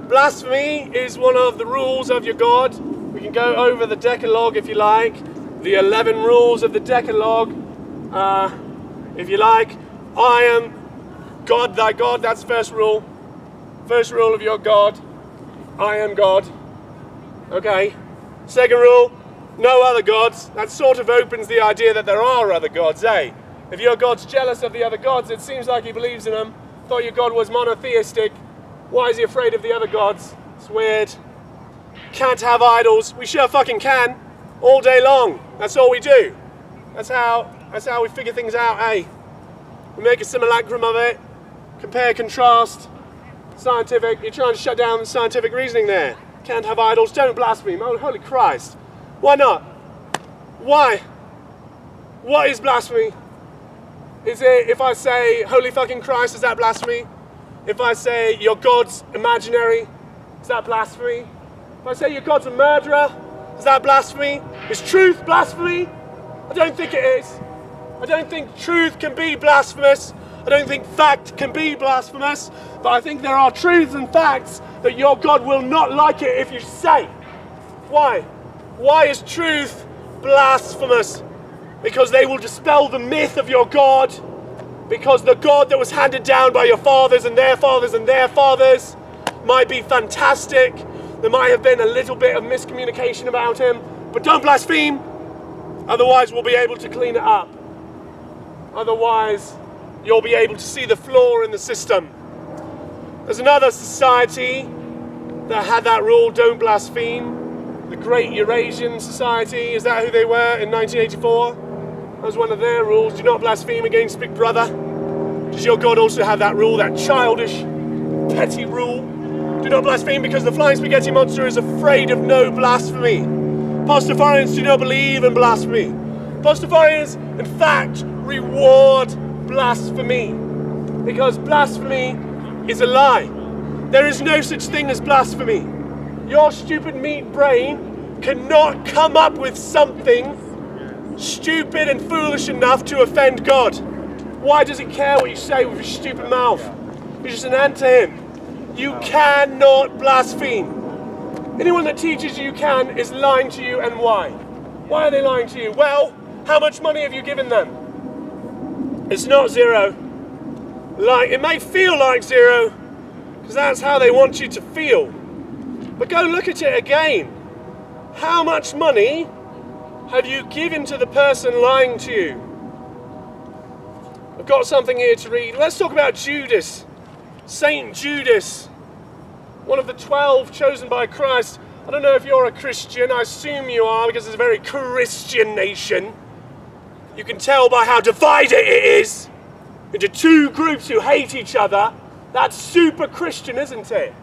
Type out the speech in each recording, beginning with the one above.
Blasphemy is one of the rules of your God. We can go over the Decalogue if you like. The 11 rules of the Decalogue, if you like. I am God, thy God. That's first rule. First rule of your God. I am God. Okay. Second rule, no other gods. That sort of opens the idea that there are other gods, eh? If your God's jealous of the other gods, it seems like he believes in them. Thought your God was monotheistic. Why is he afraid of the other gods? It's weird. Can't have idols. We sure fucking can. All day long. That's all we do. That's how we figure things out, eh? We make a simulacrum of it. Compare, contrast. Scientific. You're trying to shut down the scientific reasoning there. Can't have idols. Don't blaspheme. Oh, holy Christ. Why not? Why? What is blasphemy? Is it if I say, holy fucking Christ, is that blasphemy? If I say your God's imaginary, is that blasphemy? If I say your God's a murderer, is that blasphemy? Is truth blasphemy? I don't think it is. I don't think truth can be blasphemous. I don't think fact can be blasphemous. But I think there are truths and facts that your God will not like it if you say. Why? Why is truth blasphemous? Because they will dispel the myth of your God. Because the God that was handed down by your fathers and their fathers and their fathers might be fantastic. There might have been a little bit of miscommunication about him. But don't blaspheme. Otherwise we'll be able to clean it up. Otherwise you'll be able to see the flaw in the system. There's another society that had that rule, don't blaspheme. The Great Eurasian Society, is that who they were in 1984? That was one of their rules, do not blaspheme against Big Brother. Does your God also have that rule, that childish, petty rule? Do not blaspheme because the flying spaghetti monster is afraid of no blasphemy. Pastafarians do not believe in blasphemy. Pastafarians, in fact, reward blasphemy. Because blasphemy is a lie. There is no such thing as blasphemy. Your stupid meat brain cannot come up with something stupid and foolish enough to offend God. Why does he care what you say with your stupid mouth? You're just an ant to him. You cannot blaspheme. Anyone that teaches you can is lying to you, and why? Why are they lying to you? Well, how much money have you given them? It's not zero. Like, it may feel like zero, because that's how they want you to feel. But go look at it again. How much money have you given to the person lying to you? I've got something here to read. Let's talk about Judas. Saint Judas, one of the 12 chosen by Christ. I don't know if you're a Christian. I assume you are, because it's a very Christian nation. You can tell by how divided it is into two groups who hate each other. That's super Christian, isn't it?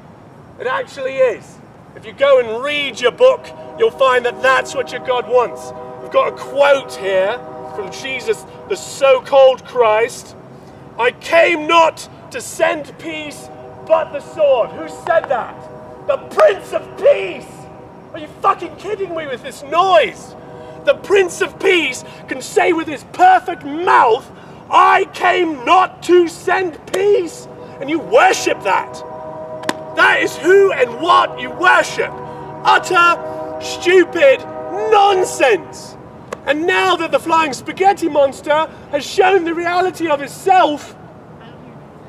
It actually is. If you go and read your book, you'll find that that's what your God wants. We've got a quote here from Jesus, the so-called Christ. I came not to send peace, but the sword. Who said that? The Prince of Peace! Are you fucking kidding me with this noise? The Prince of Peace can say with his perfect mouth, I came not to send peace. And you worship that. That is who and what you worship. Utter, stupid nonsense. And now that the flying spaghetti monster has shown the reality of himself,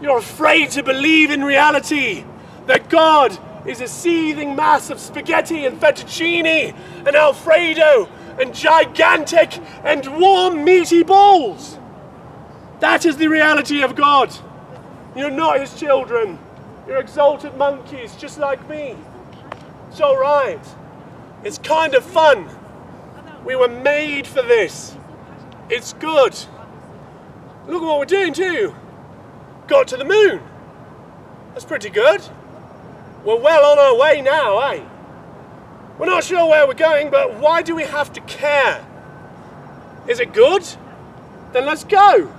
you're afraid to believe in reality. That God is a seething mass of spaghetti and fettuccine and Alfredo and gigantic and warm meaty balls. That is the reality of God. You're not his children. You're exalted monkeys, just like me. It's all right. It's kind of fun. We were made for this. It's good. Look at what we're doing too. Got to the moon. That's pretty good. We're well on our way now, eh? We're not sure where we're going, but why do we have to care? Is it good? Then let's go.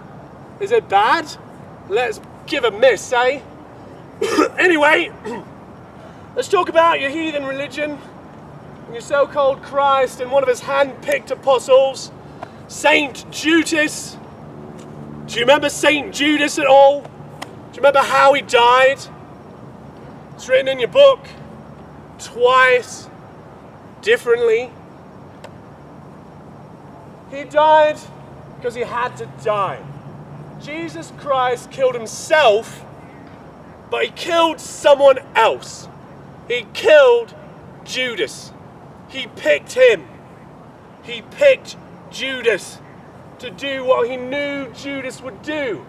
Is it bad? Let's give a miss, eh? Anyway, let's talk about your heathen religion and your so-called Christ and one of his hand-picked apostles, Saint Judas. Do you remember Saint Judas at all? Do you remember how he died? It's written in your book twice, differently. He died because he had to die. Jesus Christ killed himself, but he killed someone else. He killed Judas. He picked him. He picked Judas to do what he knew Judas would do.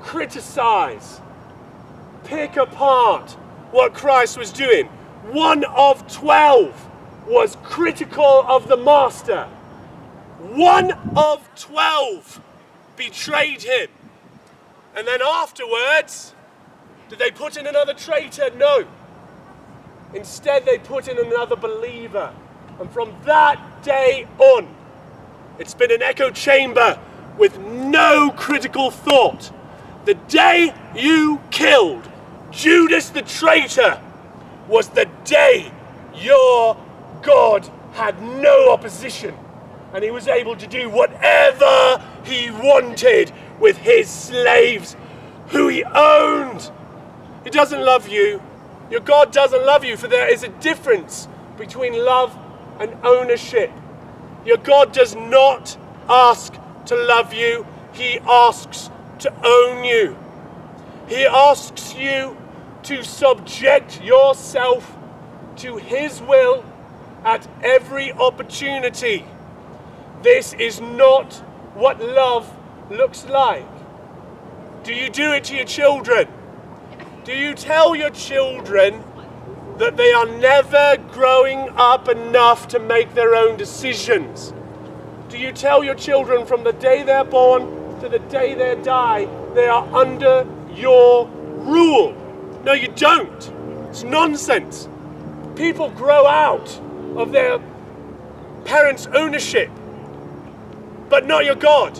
Criticize. Pick apart what Christ was doing. One of 12 was critical of the master. One of 12 betrayed him. And then afterwards, did they put in another traitor? No. Instead, they put in another believer. And from that day on, it's been an echo chamber with no critical thought. The day you killed Judas the traitor was the day your God had no opposition, and he was able to do whatever he wanted with his slaves, who he owned. He doesn't love you. Your God doesn't love you, for there is a difference between love and ownership. Your God does not ask to love you. He asks to own you. He asks you to subject yourself to his will at every opportunity. This is not what love looks like. Do you do it to your children? Do you tell your children that they are never growing up enough to make their own decisions? Do you tell your children from the day they're born to the day they die, they are under your rule? No, you don't. It's nonsense. People grow out of their parents' ownership, but not your God.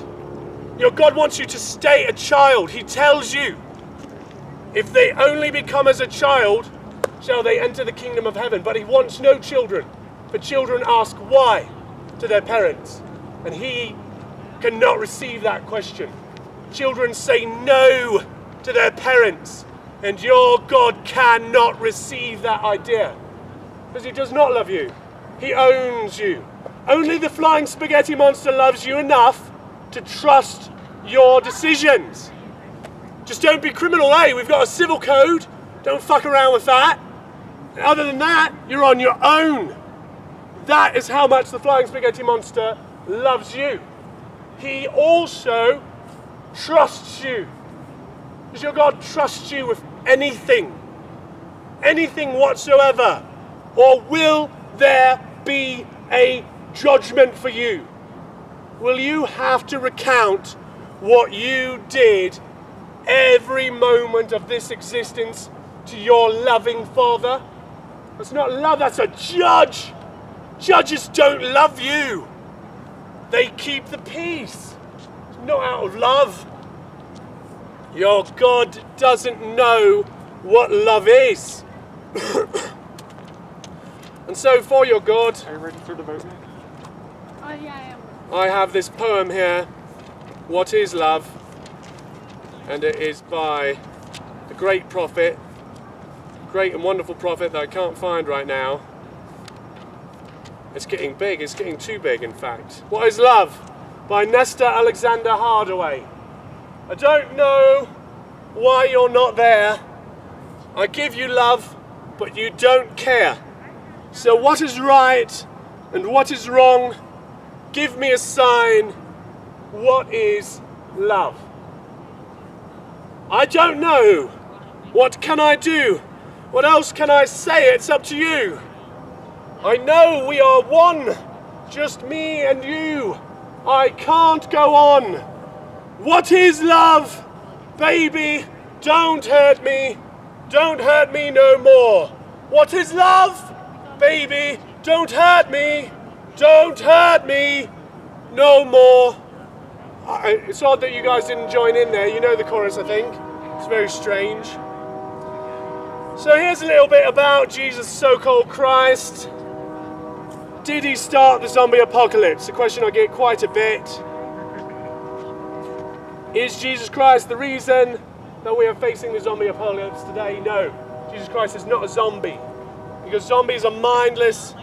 Your God wants you to stay a child. He tells you, if they only become as a child, shall they enter the kingdom of heaven. But he wants no children. For children ask why to their parents, and he cannot receive that question. Children say no to their parents, and your God cannot receive that idea, because he does not love you. He owns you. Only the flying spaghetti monster loves you enough to trust your decisions. Just don't be criminal, eh? We've got a civil code. Don't fuck around with that. And other than that, you're on your own. That is how much the flying spaghetti monster loves you. He also trusts you. Does your God trust you with anything? Anything whatsoever? Or will there be a judgment for you? Will you have to recount what you did every moment of this existence to your loving Father? That's not love, that's a judge. Judges don't love you. They keep the peace. It's not out of love. Your God doesn't know what love is. And so for your God, are you ready for the vote? Oh yeah, I am. I have this poem here, What is Love? And it is by the great prophet, great and wonderful prophet that I can't find right now. It's getting big, it's getting too big in fact. What is Love? By Nestor Alexander Hardaway. I don't know why you're not there. I give you love, but you don't care. So what is right and what is wrong? Give me a sign. What is love? I don't know. What can I do? What else can I say? It's up to you. I know we are one, just me and you. I can't go on. What is love? Baby, don't hurt me. Don't hurt me no more. What is love? Baby, don't hurt me. Don't hurt me no more. It's odd that you guys didn't join in there. You know the chorus, I think. It's very strange. So here's a little bit about Jesus, so-called Christ. Did he start the zombie apocalypse? A question I get quite a bit. Is Jesus Christ the reason that we are facing the zombie apocalypse today? No. Jesus Christ is not a zombie, because zombies are mindless,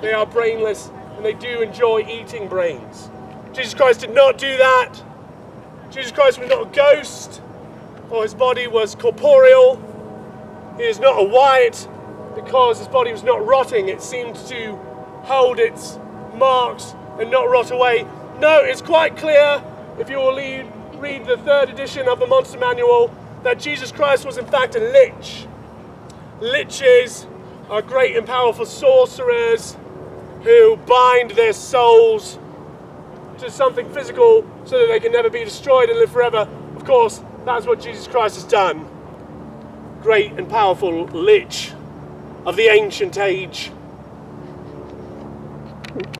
they are brainless, and they do enjoy eating brains. Jesus Christ did not do that. Jesus Christ was not a ghost, or his body was corporeal. He is not a wight, because his body was not rotting. It seemed to hold its marks and not rot away. No, it's quite clear, if you will read the 3rd edition of the Monster Manual, that Jesus Christ was in fact a lich. Liches are great and powerful sorcerers who bind their souls to something physical so that they can never be destroyed and live forever. Of course, that's what Jesus Christ has done. Great and powerful lich of the ancient age.